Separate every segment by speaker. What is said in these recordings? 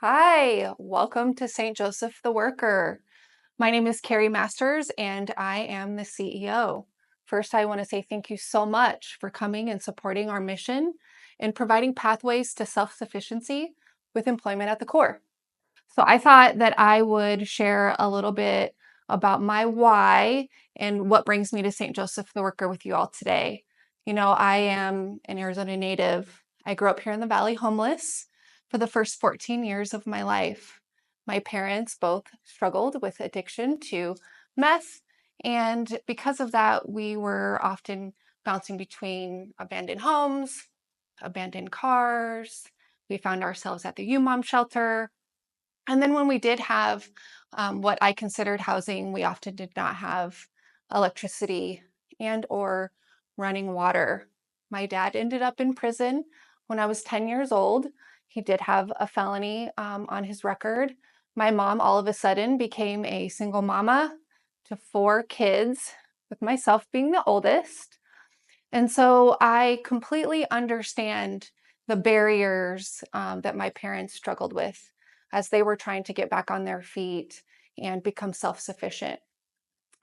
Speaker 1: Hi, welcome to St. Joseph the Worker. My name is Carrie Masters and I am the CEO. First, I want to say thank you so much for coming and supporting our mission and providing pathways to self-sufficiency with employment at the core. So I thought that I would share a little bit about my why and what brings me to St. Joseph the Worker with you all today. I am an Arizona native. I grew up here in the Valley homeless for the first 14 years of my life. My parents both struggled with addiction to meth, and because of that, we were often bouncing between abandoned homes, abandoned cars. We found ourselves at the U-Mom shelter, and then when we did have what I considered housing, we often did not have electricity and or running water. My dad ended up in prison when I was 10 years old. He did have a felony on his record. My mom all of a sudden became a single mama to 4 kids, with myself being the oldest. And so I completely understand the barriers that my parents struggled with as they were trying to get back on their feet and become self-sufficient.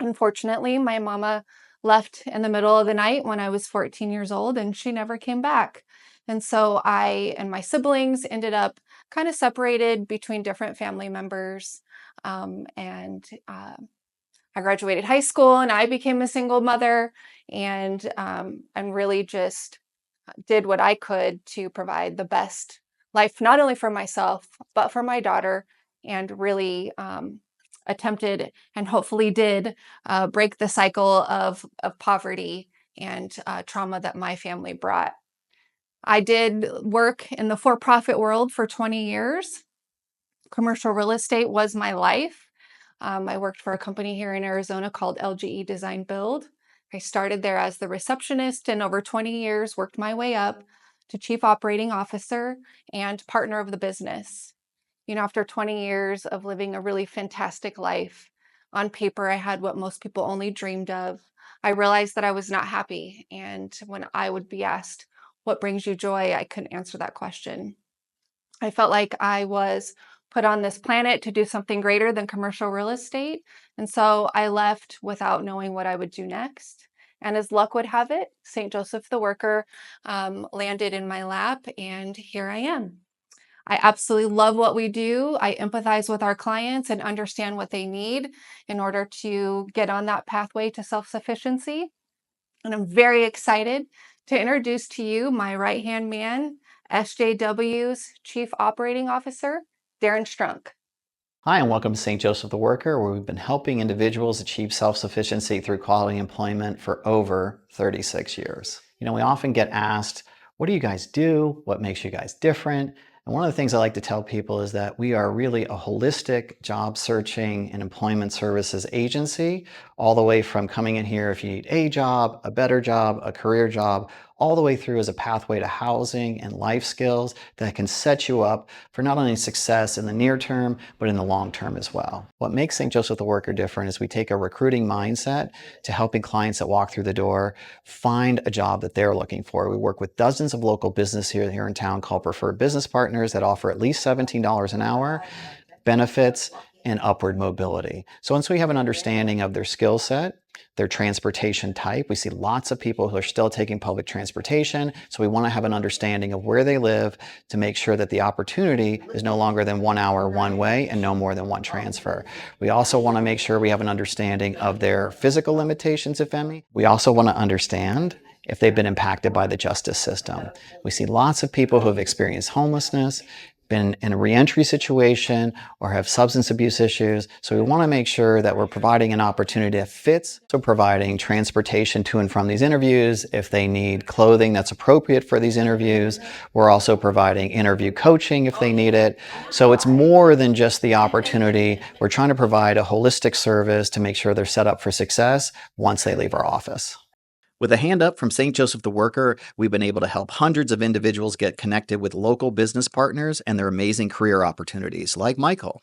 Speaker 1: Unfortunately, my mama left in the middle of the night when I was 14 years old and she never came back. And so I and my siblings ended up kind of separated between different family members. And I graduated high school and I became a single mother, and really just did what I could to provide the best life, not only for myself, but for my daughter, and really attempted and hopefully did break the cycle of poverty and trauma that my family brought. I did work in the for-profit world for 20 years. Commercial real estate was my life. I worked for a company here in Arizona called LGE Design Build. I started there as the receptionist and over 20 years worked my way up to chief operating officer and partner of the business. After 20 years of living a really fantastic life, on paper, I had what most people only dreamed of. I realized that I was not happy. And when I would be asked, what brings you joy? I couldn't answer that question. I felt like I was put on this planet to do something greater than commercial real estate. And so I left without knowing what I would do next. And as luck would have it, St. Joseph the Worker landed in my lap, and here I am. I absolutely love what we do. I empathize with our clients and understand what they need in order to get on that pathway to self-sufficiency. And I'm very excited to introduce to you my right-hand man, SJW's Chief Operating Officer, Darren Strunk.
Speaker 2: Hi, and welcome to St. Joseph the Worker, where we've been helping individuals achieve self-sufficiency through quality employment for over 36 years. We often get asked, what do you guys do? What makes you guys different? And one of the things I like to tell people is that we are really a holistic job searching and employment services agency, all the way from coming in here if you need a job, a better job, a career job, all the way through as a pathway to housing and life skills that can set you up for not only success in the near term, but in the long term as well. What makes St. Joseph the Worker different is we take a recruiting mindset to helping clients that walk through the door find a job that they're looking for. We work with dozens of local business here in town called Preferred Business Partners that offer at least $17 an hour, benefits, and upward mobility. So once we have an understanding of their skill set, their transportation type, we see lots of people who are still taking public transportation. So we want to have an understanding of where they live to make sure that the opportunity is no longer than 1 hour one way and no more than one transfer. We also want to make sure we have an understanding of their physical limitations, if any. We also want to understand if they've been impacted by the justice system. We see lots of people who have experienced homelessness, been in a reentry situation, or have substance abuse issues. So we want to make sure that we're providing an opportunity that fits. So providing transportation to and from these interviews. If they need clothing that's appropriate for these interviews, we're also providing interview coaching if they need it. So it's more than just the opportunity. We're trying to provide a holistic service to make sure they're set up for success once they leave our office. With a hand up from St. Joseph the Worker, we've been able to help hundreds of individuals get connected with local business partners and their amazing career opportunities, like Michael.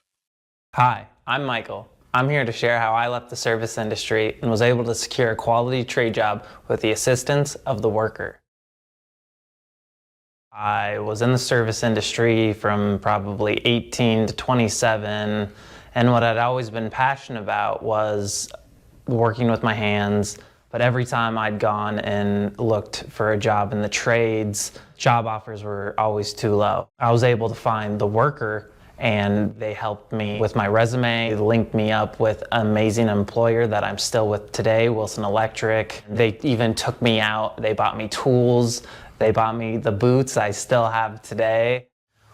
Speaker 3: Hi, I'm Michael. I'm here to share how I left the service industry and was able to secure a quality trade job with the assistance of the worker. I was in the service industry from probably 18 to 27, and what I'd always been passionate about was working with my hands. But every time I'd gone and looked for a job in the trades, job offers were always too low. I was able to find the worker, and they helped me with my resume. They linked me up with an amazing employer that I'm still with today, Wilson Electric. They even took me out. They bought me tools. They bought me the boots I still have today.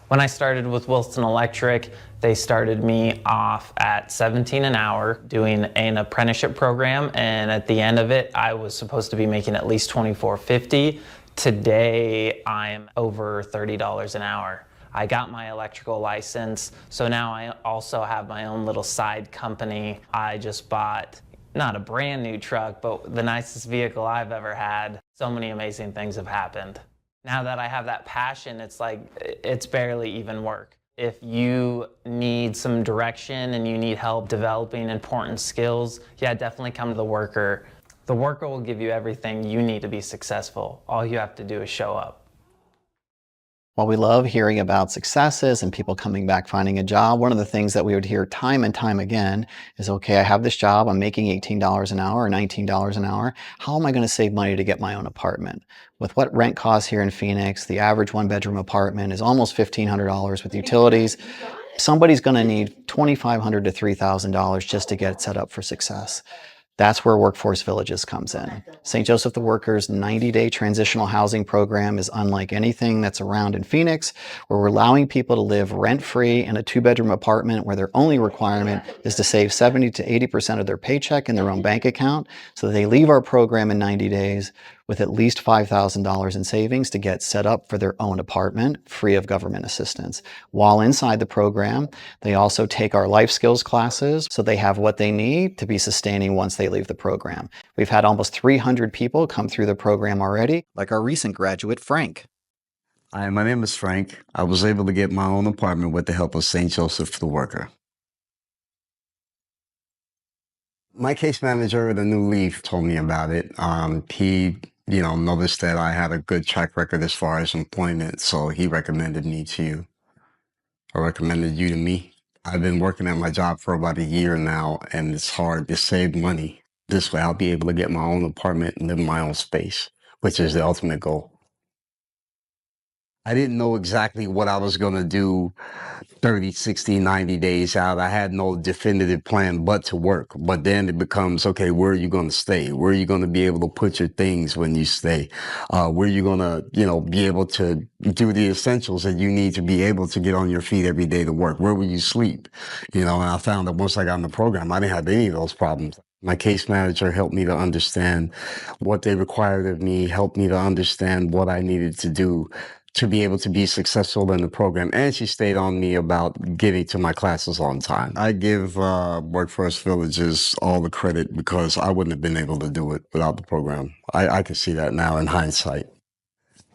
Speaker 3: When I started with Wilson Electric, they started me off at 17 an hour doing an apprenticeship program, and at the end of it, I was supposed to be making at least $24.50. Today, I'm over $30 an hour. I got my electrical license, so now I also have my own little side company. I just bought not a brand new truck, but the nicest vehicle I've ever had. So many amazing things have happened. Now that I have that passion, it's like, it's barely even work. If you need some direction and you need help developing important skills, yeah, definitely come to the worker. The worker will give you everything you need to be successful. All you have to do is show up.
Speaker 2: While we love hearing about successes and people coming back finding a job, one of the things that we would hear time and time again is, okay, I have this job, I'm making $18 an hour or $19 an hour. How am I going to save money to get my own apartment? With what rent costs here in Phoenix, the average one-bedroom apartment is almost $1,500 with utilities. Somebody's going to need $2,500 to $3,000 just to get set up for success. That's where Workforce Villages comes in. St. Joseph the Worker's 90-day transitional housing program is unlike anything that's around in Phoenix, where we're allowing people to live rent-free in a two-bedroom apartment where their only requirement is to save 70 to 80% of their paycheck in their own bank account, so that they leave our program in 90 days with at least $5,000 in savings to get set up for their own apartment, free of government assistance. While inside the program, they also take our life skills classes, so they have what they need to be sustaining once they leave the program. We've had almost 300 people come through the program already, like our recent graduate, Frank.
Speaker 4: Hi, my name is Frank. I was able to get my own apartment with the help of St. Joseph the Worker. My case manager at a new leaf told me about it. He, noticed that I had a good track record as far as employment, so he recommended me to you, or recommended you to me. I've been working at my job for about a year now, and it's hard to save money. This way I'll be able to get my own apartment and live in my own space, which is the ultimate goal. I didn't know exactly what I was going to do 30, 60, 90 days out. I had no definitive plan but to work. But then it becomes, okay, where are you going to stay? Where are you going to be able to put your things when you stay? Where are you going to, be able to do the essentials that you need to be able to get on your feet every day to work? Where will you sleep? And I found that once I got in the program, I didn't have any of those problems. My case manager helped me to understand what they required of me, helped me to understand what I needed to do to be able to be successful in the program. And she stayed on me about getting to my classes on time. I give Workforce Villages all the credit because I wouldn't have been able to do it without the program. I can see that now in hindsight.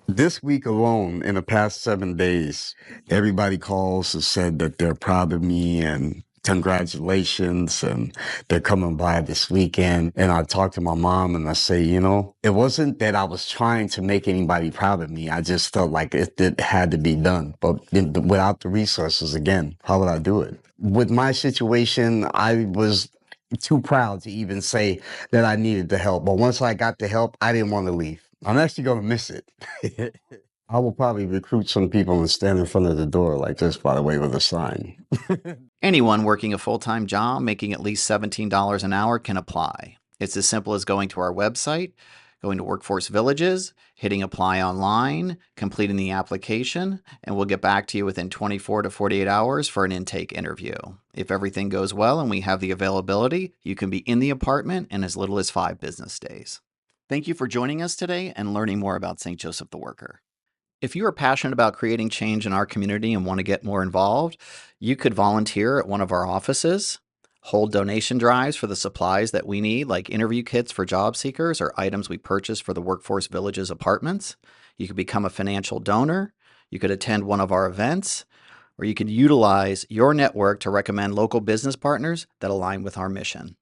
Speaker 4: This week alone, in the past 7 days, everybody calls and said that they're proud of me and congratulations, and they're coming by this weekend. And I talk to my mom and I say, it wasn't that I was trying to make anybody proud of me. I just felt like it had to be done. But without the resources, again, how would I do it? With my situation, I was too proud to even say that I needed the help. But once I got the help, I didn't want to leave. I'm actually going to miss it. I will probably recruit some people and stand in front of the door like this, by the way, with a sign.
Speaker 2: Anyone working a full-time job making at least $17 an hour can apply. It's as simple as going to our website, going to Workforce Villages, hitting apply online, completing the application, and we'll get back to you within 24 to 48 hours for an intake interview. If everything goes well and we have the availability, you can be in the apartment in as little as 5 business days. Thank you for joining us today and learning more about St. Joseph the Worker. If you are passionate about creating change in our community and want to get more involved, you could volunteer at one of our offices, hold donation drives for the supplies that we need, like interview kits for job seekers or items we purchase for the Workforce Villages apartments. You could become a financial donor. You could attend one of our events, or you could utilize your network to recommend local business partners that align with our mission.